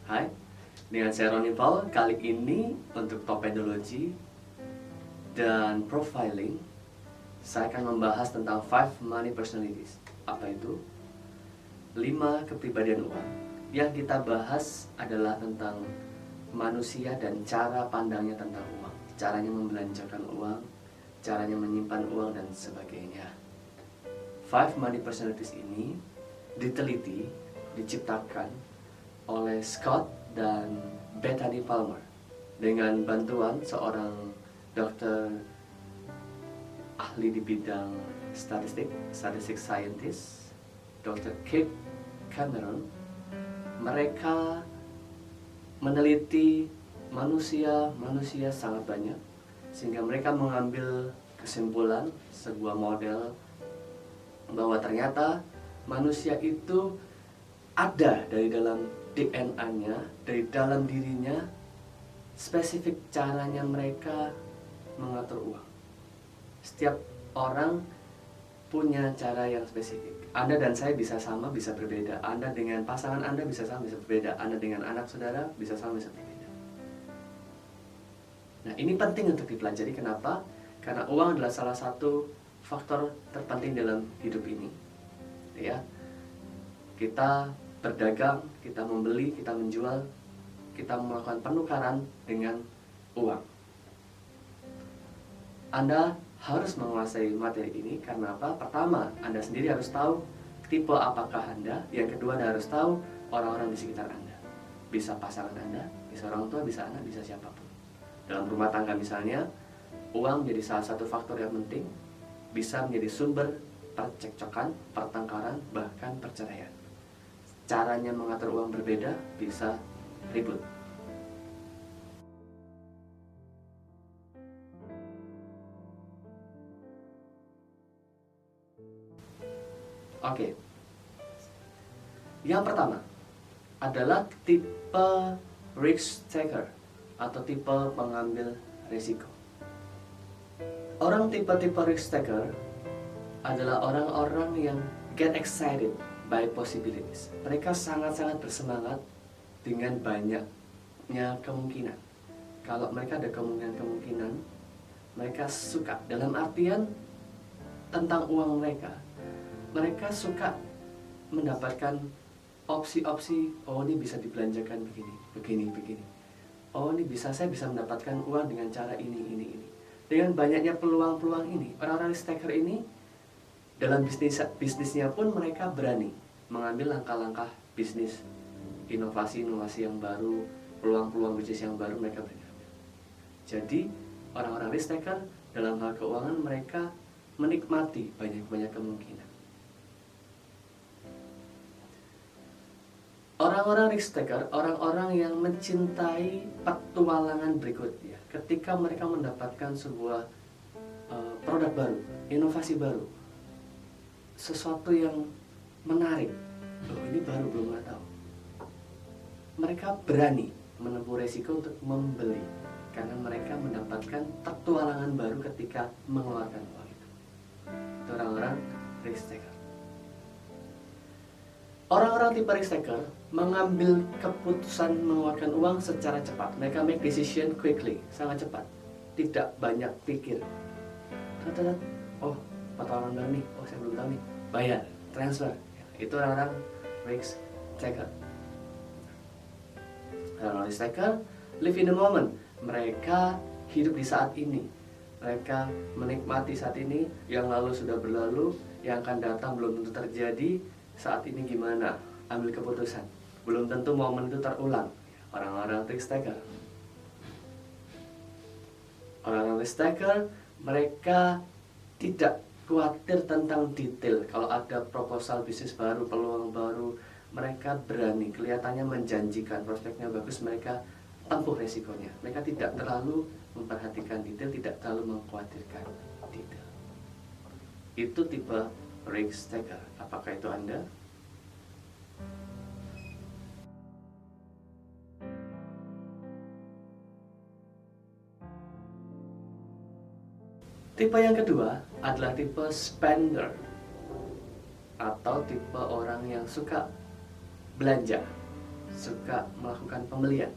Hai, dengan saya Ronnie Paul. Kali ini untuk topedology dan profiling, saya akan membahas tentang 5 money personalities. Apa itu? 5 kepribadian uang. Yang kita bahas adalah tentang manusia dan cara pandangnya tentang uang, caranya membelanjakan uang, caranya menyimpan uang, dan sebagainya. 5 money personalities ini diteliti, diciptakan oleh Scott dan Bethany Palmer dengan bantuan seorang dokter ahli di bidang statistik scientist, Dr. Kate Cameron. Mereka meneliti manusia sangat banyak, sehingga mereka mengambil kesimpulan sebuah model bahwa ternyata manusia itu ada dari dalam DNA-nya, dari dalam dirinya, spesifik caranya mereka mengatur uang. Setiap orang punya cara yang spesifik. Anda dan saya bisa sama, bisa berbeda. Anda dengan pasangan Anda bisa sama, bisa berbeda. Anda dengan anak saudara bisa sama, bisa berbeda. Nah, ini penting untuk dipelajari. Kenapa? Karena uang adalah salah satu faktor terpenting dalam hidup ini. Ya, kita berdagang, kita membeli, kita menjual, kita melakukan penukaran dengan uang. Anda harus menguasai materi ini karena apa? Pertama, Anda sendiri harus tahu tipe apakah Anda. Yang kedua, Anda harus tahu orang-orang di sekitar Anda. Bisa pasangan Anda, bisa orang tua, bisa anak, bisa siapapun. Dalam rumah tangga misalnya, uang menjadi salah satu faktor yang penting, bisa menjadi sumber percekcokan, pertengkaran, bahkan perceraian. Caranya mengatur uang berbeda, bisa ribut. Oke. Yang pertama adalah tipe risk taker atau tipe pengambil risiko. Orang tipe-tipe risk taker adalah orang-orang yang get excited by possibilities. Mereka sangat-sangat bersemangat dengan banyaknya kemungkinan. Kalau mereka ada kemungkinan, mereka suka. Dalam artian tentang uang mereka, mereka suka mendapatkan opsi-opsi. Oh, ini bisa dibelanjakan begini. Oh, ini saya bisa mendapatkan uang dengan cara ini. Dengan banyaknya peluang-peluang ini, orang-orang risk taker ini dalam bisnisnya pun mereka berani mengambil langkah-langkah bisnis, inovasi yang baru, peluang-peluang bisnis yang baru mereka berani ambil. Jadi orang-orang risk taker dalam hal keuangan mereka menikmati banyak kemungkinan. Orang-orang risk taker, orang-orang yang mencintai petualangan berikutnya. Ketika mereka mendapatkan sebuah produk baru, inovasi baru, sesuatu yang menarik, ini baru belum tahu. Mereka berani menempuh resiko untuk membeli karena mereka mendapatkan petualangan baru ketika mengeluarkan uang itu. Itu orang-orang risk taker. Orang-orang tipe risk taker mengambil keputusan mengeluarkan uang secara cepat. Mereka make decision quickly, sangat cepat, tidak banyak pikir. Oh, petualangan baru nih, oh saya belum tahu nih, bayar, transfer. Itu orang-orang risk taker. Orang-orang risk taker live in the moment. Mereka hidup di saat ini. Mereka menikmati saat ini. Yang lalu sudah berlalu, yang akan datang belum tentu terjadi. Saat ini gimana? Ambil keputusan. Belum tentu momen itu terulang. Orang-orang risk taker. Orang-orang risk taker, mereka tidak khawatir tentang detail. Kalau ada proposal bisnis baru, peluang baru, mereka berani, kelihatannya menjanjikan, prospeknya bagus, mereka tempuh resikonya. Mereka tidak terlalu memperhatikan detail, tidak terlalu mengkhawatirkan detail. Itu tipe risk taker. Apakah itu Anda? Tipe yang kedua adalah tipe spender atau tipe orang yang suka belanja. suka melakukan pembelian.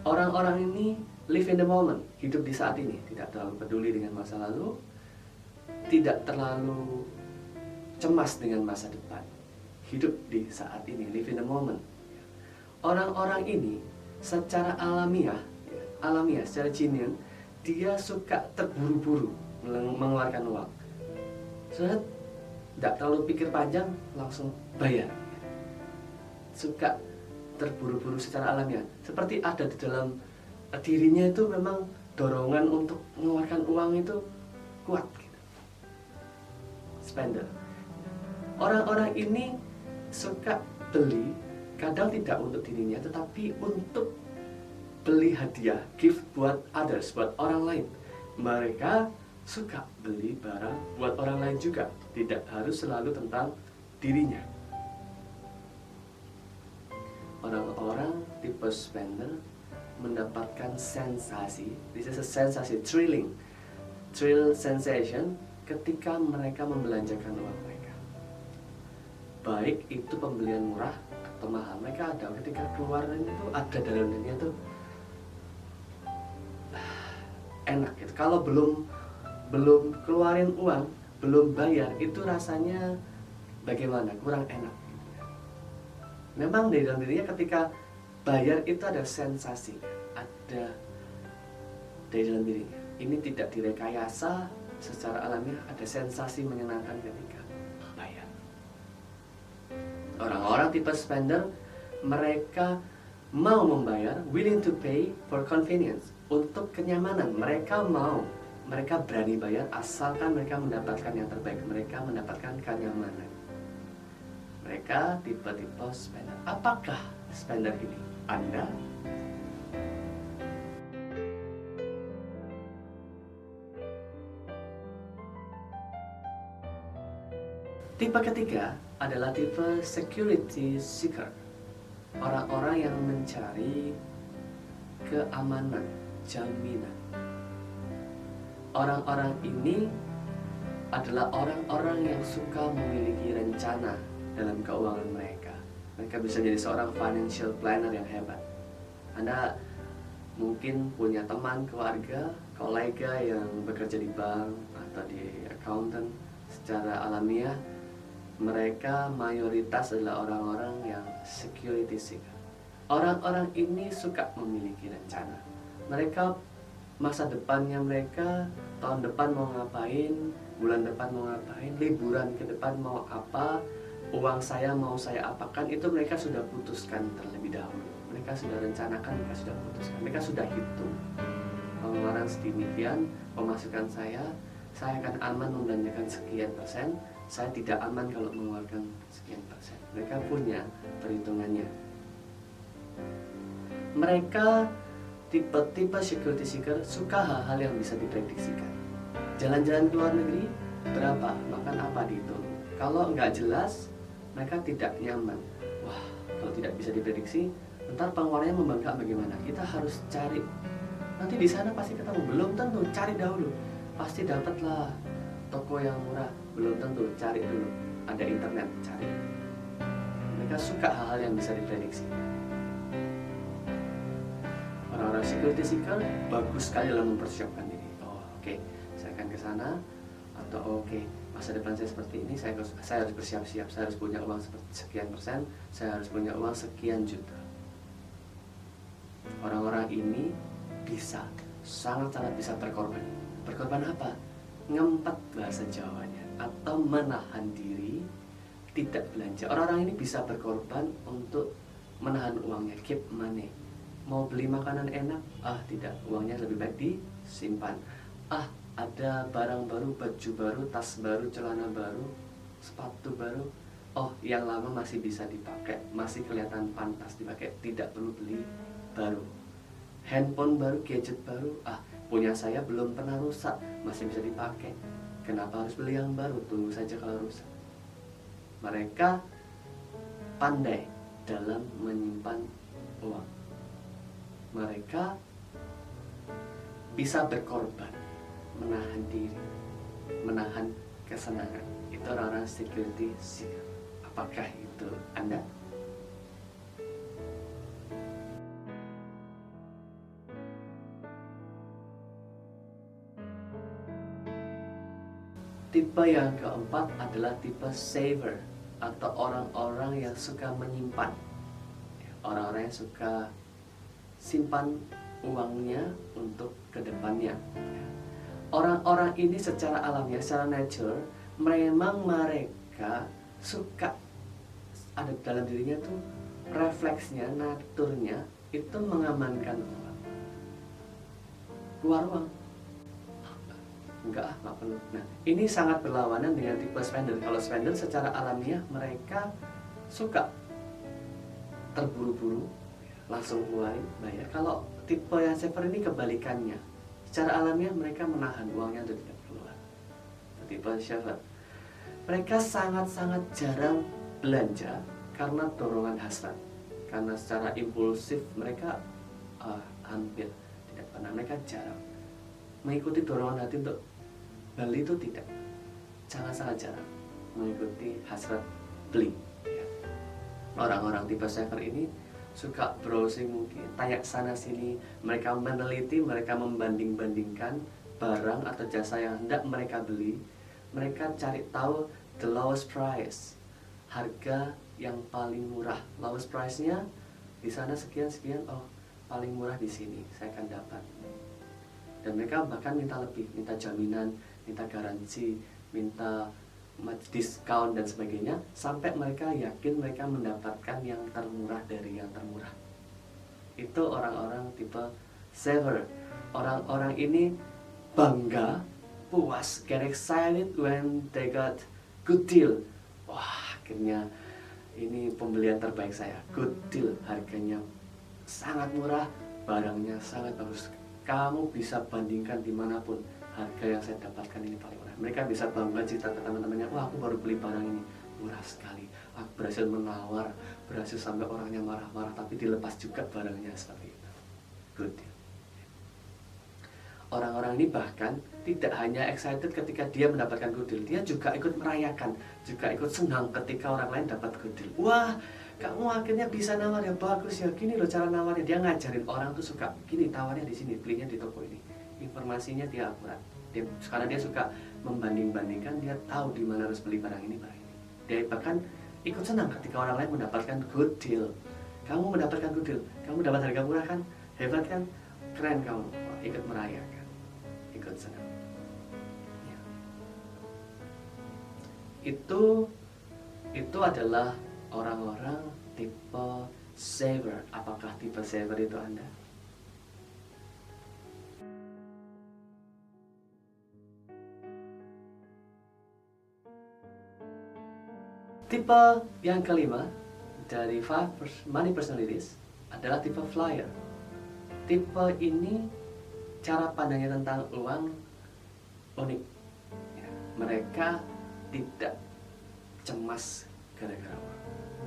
Orang-orang ini live in the moment, hidup di saat ini, tidak terlalu peduli dengan masa lalu, tidak terlalu cemas dengan masa depan. Hidup di saat ini, live in the moment. Orang-orang ini secara alamiah, secara genuine, dia suka terburu-buru mengeluarkan uang. Soalnya tidak terlalu pikir panjang, langsung bayar. Suka terburu-buru secara alamiah, seperti ada di dalam dirinya itu memang dorongan untuk mengeluarkan uang itu kuat gitu. Spender. Orang-orang ini suka beli, kadang tidak untuk dirinya tetapi untuk beli hadiah, gift buat others, buat orang lain. Mereka suka beli barang buat orang lain juga, tidak harus selalu tentang dirinya. Orang-orang tipe spender mendapatkan sensasi, this is a sensasi, thrill sensation ketika mereka membelanjakan uang mereka. Baik itu pembelian murah atau mahal, mereka ada ketika keluar itu ada dalam dirinya tuh enak gitu. Kalau belum keluarin uang, belum bayar, itu rasanya bagaimana? Kurang enak gitu ya. Memang dari dalam dirinya ketika bayar itu ada sensasi, ada dari dalam dirinya. Ini tidak direkayasa, secara alamiah ada sensasi menyenangkan ketika bayar. Orang-orang tipe spender, mereka mau membayar, willing to pay for convenience, untuk kenyamanan. Mereka berani bayar asalkan mereka mendapatkan yang terbaik, mereka mendapatkan kenyamanan. Mereka tipe-tipe spender. Apakah spender ini Anda? Tipe ketiga adalah tipe security seeker. Orang-orang yang mencari keamanan, jaminan. Orang-orang ini adalah orang-orang yang suka memiliki rencana dalam keuangan mereka. Mereka bisa jadi seorang financial planner yang hebat. Anda mungkin punya teman, keluarga, kolega yang bekerja di bank atau di accountant. Secara alamiah, mereka mayoritas adalah orang-orang yang security seeker. Orang-orang ini suka memiliki rencana. Mereka masa depannya mereka, tahun depan mau ngapain, bulan depan mau ngapain, liburan ke depan mau apa, uang saya mau saya apakan, itu mereka sudah putuskan terlebih dahulu. Mereka sudah rencanakan, mereka sudah putuskan, mereka sudah hitung. Pengeluaran sedemikian, pemasukan saya akan aman membelanjakan sekian persen, saya tidak aman kalau mengeluarkan sekian persen. Mereka punya perhitungannya. Mereka tipe-tipe security seeker suka hal-hal yang bisa diprediksikan. Jalan-jalan ke luar negeri, berapa, makan apa dihitung. Kalau nggak jelas, mereka tidak nyaman. Wah, kalau tidak bisa diprediksi, ntar pengeluarannya membengkak bagaimana? Kita harus cari. Nanti di sana pasti ketemu. Belum tentu, cari dahulu. Pasti dapatlah toko yang murah. Belum tentu, cari dulu. Ada internet, cari. Mereka suka hal-hal yang bisa diprediksi. Orang-orang security seeker bagus sekali dalam mempersiapkan diri. Oh, oke, saya akan ke sana. Atau oke, masa depan saya seperti ini, saya harus bersiap-siap. Saya harus punya uang sekian persen, saya harus punya uang sekian juta. Orang-orang ini bisa, sangat-sangat bisa berkorban. Berkorban apa? Ngempet bahasa Jawanya, atau menahan diri, tidak belanja. Orang-orang ini bisa berkorban untuk menahan uangnya, keep money. Mau beli makanan enak, tidak, uangnya lebih baik disimpan. Ada barang baru, baju baru, tas baru, celana baru, sepatu baru, yang lama masih bisa dipakai, masih kelihatan pantas dipakai, tidak perlu beli baru. Handphone baru, gadget baru, punya saya belum pernah rusak, masih bisa dipakai. Kenapa harus beli yang baru? Tunggu saja kalau rusak. Mereka pandai dalam menyimpan uang. Mereka bisa berkorban, menahan diri, menahan kesenangan. Itu orang-orang security seeker. Apakah itu Anda? Tipe yang keempat adalah tipe saver atau orang-orang yang suka menyimpan. Orang-orang yang suka simpan uangnya untuk kedepannya. Orang-orang ini secara alamiah, secara nature, memang mereka suka, ada dalam dirinya tuh refleksnya, naturnya itu mengamankan uang. Keluar uang, enggak perlu. Nah, ini sangat berlawanan dengan tipe spender. Kalau spender secara alamiah mereka suka terburu-buru, langsung mulai bayar. Kalau tipe yang saver ini kebalikannya. Secara alamiah mereka menahan uangnya untuk tidak keluar. Tipe saver, mereka sangat-sangat jarang belanja karena dorongan hasrat. Karena secara impulsif mereka hampir tidak pernah, mereka jarang mengikuti dorongan hati untuk beli, itu tidak, sangat-sangat jarang mengikuti hasrat beli. Orang-orang tipe saver ini suka browsing, mungkin tanya sana sini, mereka meneliti, mereka membanding-bandingkan barang atau jasa yang hendak mereka beli. Mereka cari tahu the lowest price, harga yang paling murah. Lowest price-nya di sana sekian-sekian, oh paling murah di sini saya akan dapat. Dan mereka bahkan minta lebih, minta jaminan, minta garansi, minta diskon dan sebagainya, sampai mereka yakin mereka mendapatkan yang termurah dari yang termurah. Itu orang-orang tipe saver. Orang-orang ini bangga, puas, get excited when they got good deal. Wah, akhirnya ini pembelian terbaik saya, good deal, harganya sangat murah, barangnya sangat bagus. Kamu bisa bandingkan dimanapun, harga yang saya dapatkan ini paling murah. Mereka bisa bangga cerita ke teman-temannya, wah aku baru beli barang ini, murah sekali. Aku berhasil menawar, berhasil sampai orangnya marah-marah, tapi dilepas juga barangnya, seperti itu. Good deal. Orang-orang ini bahkan tidak hanya excited ketika dia mendapatkan good deal, dia juga ikut merayakan, juga ikut senang ketika orang lain dapat good deal. Wah, kamu akhirnya bisa nawar ya, bagus ya, gini loh cara nawarnya. Dia ngajarin orang tuh suka, gini tawarnya di sini, belinya di toko ini. Informasinya dia akurat. Karena dia suka membanding-bandingkan, dia tahu di mana harus beli barang ini, barang ini. Dia bahkan ikut senang ketika orang lain mendapatkan good deal. Kamu mendapatkan good deal, kamu dapat harga murah kan, hebat kan, keren kamu. Wah, ikut merayakan, ikut senang. Ya. Itu adalah orang-orang tipe saver. Apakah tipe saver itu Anda? Tipe yang kelima dari 5 money personalities adalah tipe flyer. Tipe ini cara pandangnya tentang uang unik. Ya, mereka tidak cemas gara-gara uang.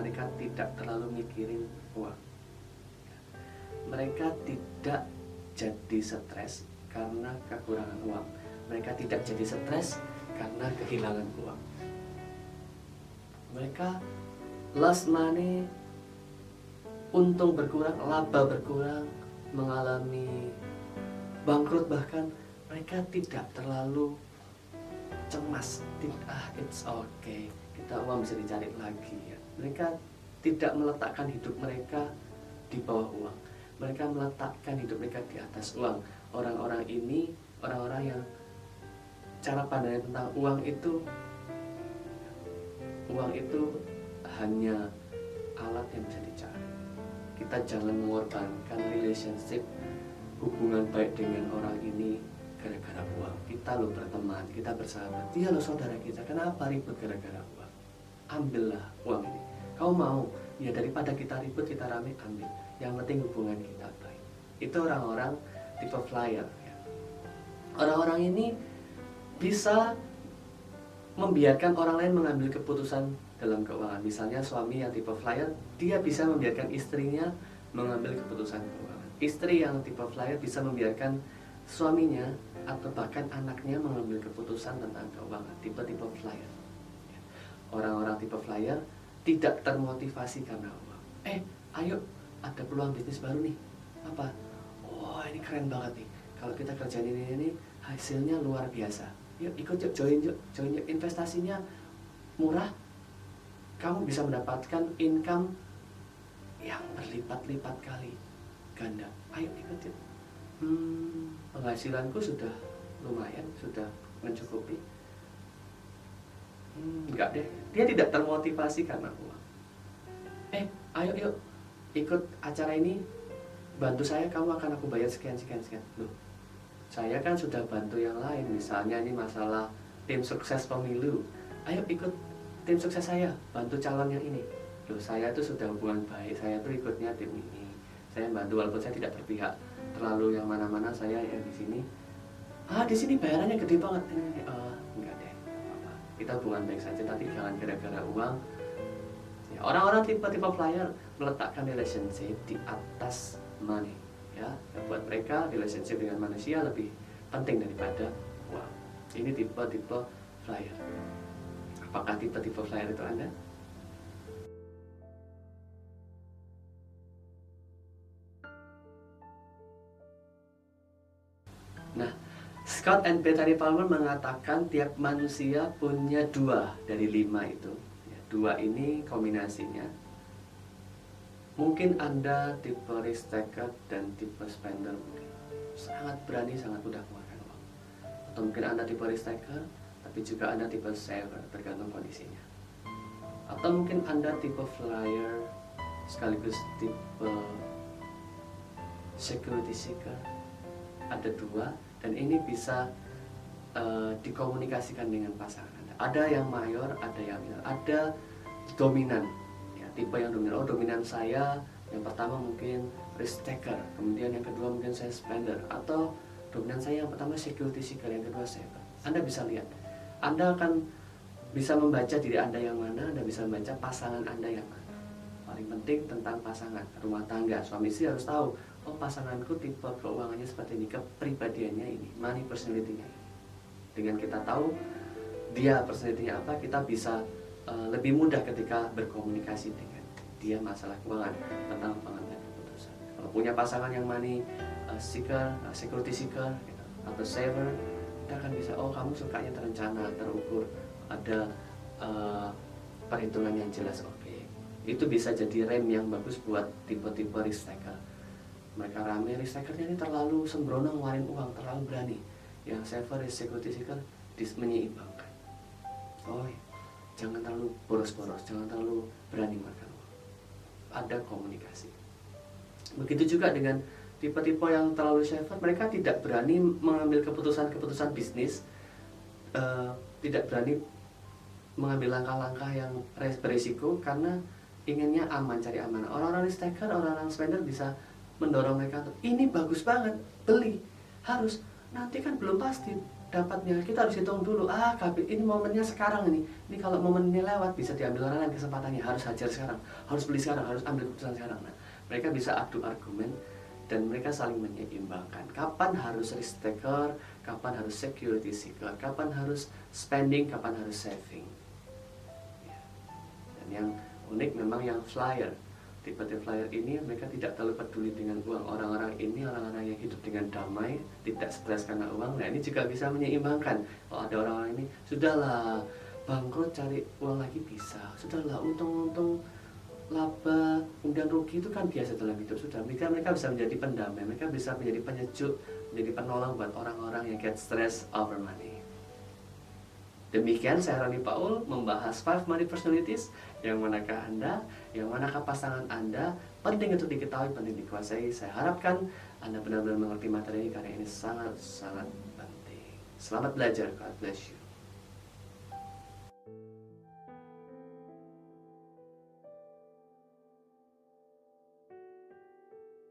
Mereka tidak terlalu mikirin uang. Mereka tidak jadi stres karena kekurangan uang. Mereka tidak jadi stres karena kehilangan uang. Mereka lost money, untung berkurang, laba berkurang, mengalami bangkrut bahkan, mereka tidak terlalu cemas. It's okay, kita uang bisa dicari lagi ya. Mereka tidak meletakkan hidup mereka di bawah uang. Mereka meletakkan hidup mereka di atas uang. Orang-orang ini, orang-orang yang cara pandangnya tentang uang itu hanya alat yang bisa dicari. Kita jangan mengorbankan relationship, hubungan baik dengan orang ini gara-gara uang. Kita lo berteman, kita bersahabat, dia lo saudara kita, kenapa ribut gara-gara uang? Ambillah uang ini. Kau mau? Ya daripada kita ribut, kita rame, ambil. Yang penting hubungan kita baik. Itu orang-orang tipe flyer ya. Orang-orang ini bisa membiarkan orang lain mengambil keputusan dalam keuangan. Misalnya suami yang tipe flyer, dia bisa membiarkan istrinya mengambil keputusan keuangan. Istri yang tipe flyer bisa membiarkan suaminya atau bahkan anaknya mengambil keputusan tentang keuangan. Tipe-tipe flyer. Orang-orang tipe flyer tidak termotivasi karena uang. Ayo, ada peluang bisnis baru nih. Apa? Oh, ini keren banget nih. Kalau kita kerjain ini hasilnya luar biasa. Yuk ikut yuk, join yuk, investasinya murah, kamu bisa mendapatkan income yang berlipat-lipat kali ganda. Ayo ikut yuk. Penghasilanku sudah lumayan, sudah mencukupi. Enggak deh, dia tidak termotivasi karena uang. Ayo yuk ikut acara ini, bantu saya, kamu akan aku bayar sekian. Loh, saya kan sudah bantu yang lain, misalnya ini masalah tim sukses pemilu. Ayo ikut tim sukses saya, bantu calon yang ini. Loh, saya tuh sudah hubungan baik, saya tuh ikutnya tim ini, saya bantu walaupun saya tidak berpihak terlalu yang mana-mana, saya ya di sini. Di sini bayarannya gede banget. Enggak deh, apa-apa. Kita hubungan baik saja, tapi jangan gara-gara uang. Ya, orang-orang tipe-tipe flyer meletakkan relationship di atas money. Ya, buat mereka relationship dengan manusia lebih penting daripada uang. Ini tipe-tipe flyer. Apakah tipe-tipe flyer itu Anda? Nah, Scott and Bethany Palmer mengatakan tiap manusia punya 2 dari 5 itu. Ya, 2 ini kombinasinya. Mungkin Anda tipe risk taker dan tipe spender mungkin. Sangat berani, sangat mudah mengeluarkan uang. Atau mungkin Anda tipe risk taker, tapi juga Anda tipe saver, tergantung kondisinya. Atau mungkin Anda tipe flyer, sekaligus tipe security seeker. Ada 2, dan ini bisa dikomunikasikan dengan pasangan Anda. Ada yang mayor, ada yang minor, ada dominan. Ya, tipe yang dominan. Dominan saya yang pertama mungkin risk taker, kemudian yang kedua mungkin saya spender, atau dominan saya yang pertama security seeker, yang kedua saver. Anda bisa lihat, Anda akan bisa membaca diri Anda yang mana, Anda bisa membaca pasangan Anda yang mana. Paling penting tentang pasangan, rumah tangga, suami istri harus tahu, pasanganku tipe keuangannya seperti ini, kepribadiannya ini, money personality-nya ini. Dengan kita tahu dia personality-nya apa, kita bisa lebih mudah ketika berkomunikasi dengan dia masalah keuangan, tentang pengambilan keputusan. Kalau punya pasangan yang money seeker, security seeker, gitu, atau saver, kita akan bisa, kamu sukanya terencana, terukur, ada perhitungan yang jelas. Itu bisa jadi rem yang bagus buat tipe-tipe risk taker. Mereka rame, risk takernya ini terlalu sembrono ngeluarin uang, terlalu berani. Yang saver, security seeker menyeimbangkan. Jangan terlalu boros-boros, jangan terlalu berani makan uang. Ada komunikasi. Begitu juga dengan tipe-tipe yang terlalu saver, mereka tidak berani mengambil keputusan-keputusan bisnis, tidak berani mengambil langkah-langkah yang berisiko karena inginnya aman, cari aman. Orang-orang risk taker, orang-orang spender bisa mendorong mereka untuk ini bagus banget, beli, harus, nanti kan belum pasti dapatnya, kita harus hitung dulu. Ini momennya sekarang ini kalau momen ini lewat bisa diambil orang lain kesempatannya, harus hajar sekarang, harus beli sekarang, harus ambil keputusan sekarang. Nah, mereka bisa adu argumen dan mereka saling menyeimbangkan. Kapan harus risk taker, kapan harus security seeker, kapan harus spending, kapan harus saving. Dan yang unik memang yang flyer, tipe-tipe flyer ini mereka tidak terlalu peduli dengan uang. Orang-orang ini orang-orang yang hidup dengan damai, tidak stres karena uang. Nah, ini juga bisa menyeimbangkan. Kalau ada orang-orang ini, sudahlah bangkrut cari uang lagi bisa, sudahlah untung-untung laba kemudian rugi itu kan biasa dalam hidup. Sudah mereka bisa menjadi pendamai, mereka bisa menjadi penyejuk, menjadi penolong buat orang-orang yang get stress over money. Demikian saya Rani Paul membahas 5 money personalities. Yang manakah Anda, yang manakah pasangan Anda, penting untuk diketahui, penting dikuasai. Saya harapkan Anda benar-benar mengerti materi ini karena ini sangat-sangat penting. Selamat belajar, God bless you.